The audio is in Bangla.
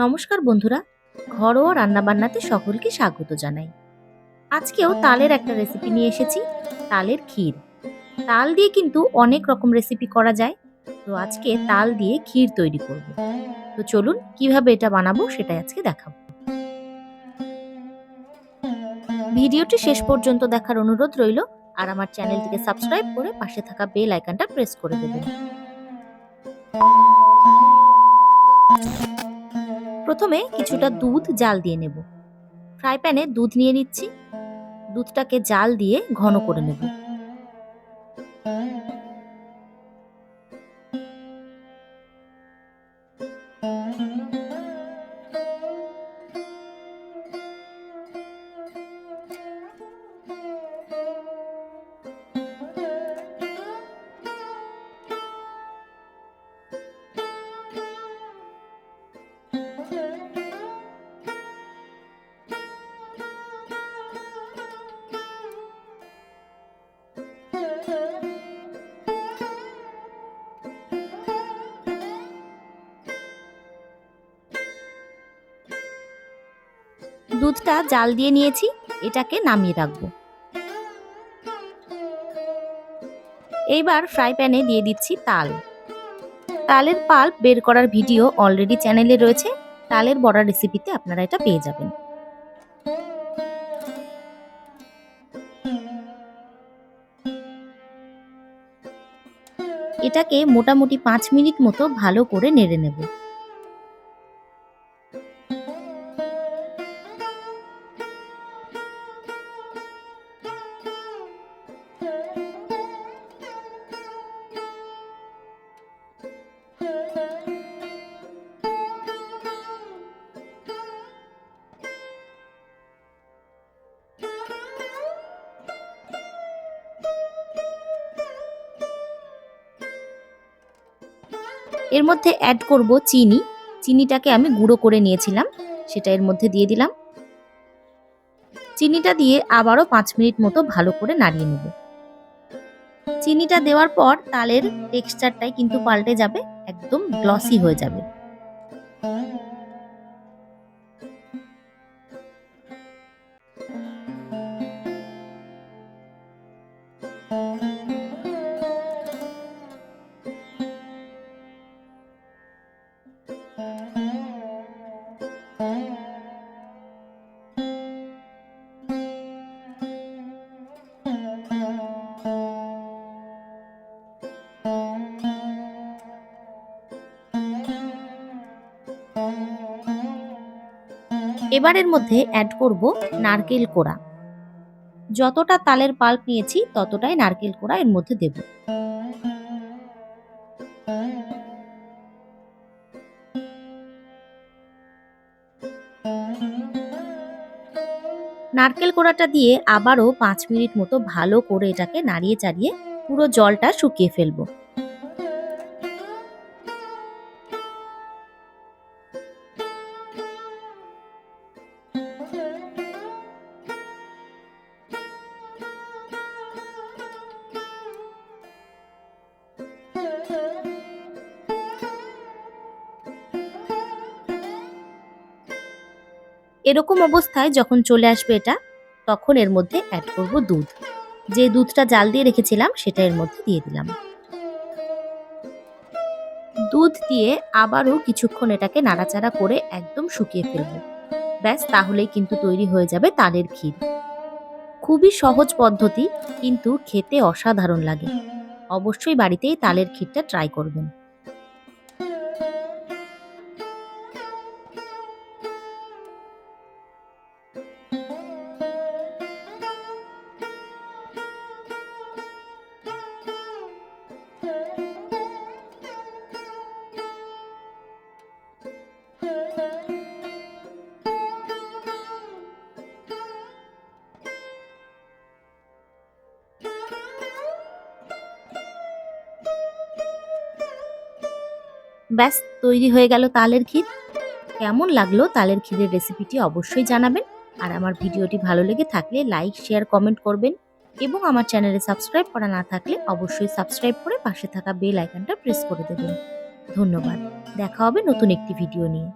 নমস্কার বন্ধুরা, ঘরোয়া রান্নাবান্নাতে সকলকে স্বাগত জানাই। আজকেও তালের একটা রেসিপি নিয়ে এসেছি, তালের ক্ষীর। তাল দিয়ে কিন্তু অনেক রকম রেসিপি করা যায়। তো আজকে তাল দিয়ে ক্ষীর তৈরি করব। তো চলুন কিভাবে এটা বানাবো সেটাই আজকে দেখাবো। ভিডিওটি শেষ পর্যন্ত দেখার অনুরোধ রইল, আর আমার চ্যানেলটিকে সাবস্ক্রাইব করে পাশে থাকা বেল আইকনটা প্রেস করে দেবেন। প্রথমে কিছুটা দুধ জাল দিয়ে নেব। ফ্রাই প্যানে দুধ নিয়ে নিচ্ছি। দুধটাকে জাল দিয়ে ঘন করে নেব। দুধটা জাল দিয়ে নিয়েছি, এটাকে নামিয়ে রাখবো। এইবার ফ্রাই প্যানে দিয়ে দিচ্ছি তাল। তালের পাল্প বের করার ভিডিও অলরেডি চ্যানেলে রয়েছে, তালের বড়া রেসিপিতে আপনারা এটা পেয়ে যাবেন। এটাকে মোটামুটি 5 মিনিট মতো ভালো করে নেড়ে নেব। এর মধ্যে অ্যাড করব চিনি। চিনিটাকে আমি গুঁড়ো করে নিয়েছিলাম, সেটা এর মধ্যে দিয়ে দিলাম। চিনিটা দিয়ে আবারও 5 মিনিট মতো ভালো করে নাড়িয়ে নেব। চিনিটা দেওয়ার পর তালের টেক্সচারটাই কিন্তু পাল্টে যাবে, একদম গ্লসি হয়ে যাবে। এবার এর মধ্যে অ্যাড করব নারকেল কোড়া। যতটা তালের পাল্প নিয়েছি ততটাই নারকেল কোড়া এর মধ্যে দেব। নারকেল কোড়াটা দিয়ে আবারও 5 মিনিট মতো ভালো করে এটাকে নাড়িয়ে চাড়িয়ে পুরো জলটা শুকিয়ে ফেলবো। এরকম অবস্থায় যখন চলে আসবে এটা, তখন এর মধ্যে অ্যাড করব দুধ। যে দুধটা জাল দিয়ে রেখেছিলাম সেটা এর মধ্যে দিয়ে দিলাম। দুধ দিয়ে আবারও কিছুক্ষণ এটাকে নাড়াচাড়া করে একদম শুকিয়ে ফেলবো। ব্যাস, তাহলেই কিন্তু তৈরি হয়ে যাবে তালের ক্ষীর। খুবই সহজ পদ্ধতি, কিন্তু খেতে অসাধারণ লাগে। অবশ্যই বাড়িতেই তালের ক্ষীরটা ট্রাই করবেন। ব্যাস, তৈরি হয়ে গেল তালের ক্ষীর। কেমন লাগলো তালের ক্ষীরের রেসিপিটি অবশ্যই জানাবেন। আর আমার ভিডিওটি ভালো লেগে থাকলে লাইক, শেয়ার, কমেন্ট করবেন। এবং আমার চ্যানেলে সাবস্ক্রাইব করা না থাকলে অবশ্যই সাবস্ক্রাইব করে পাশে থাকা বেল আইকনটা প্রেস করে দেবেন। ধন্যবাদ। দেখা হবে নতুন একটি ভিডিও নিয়ে।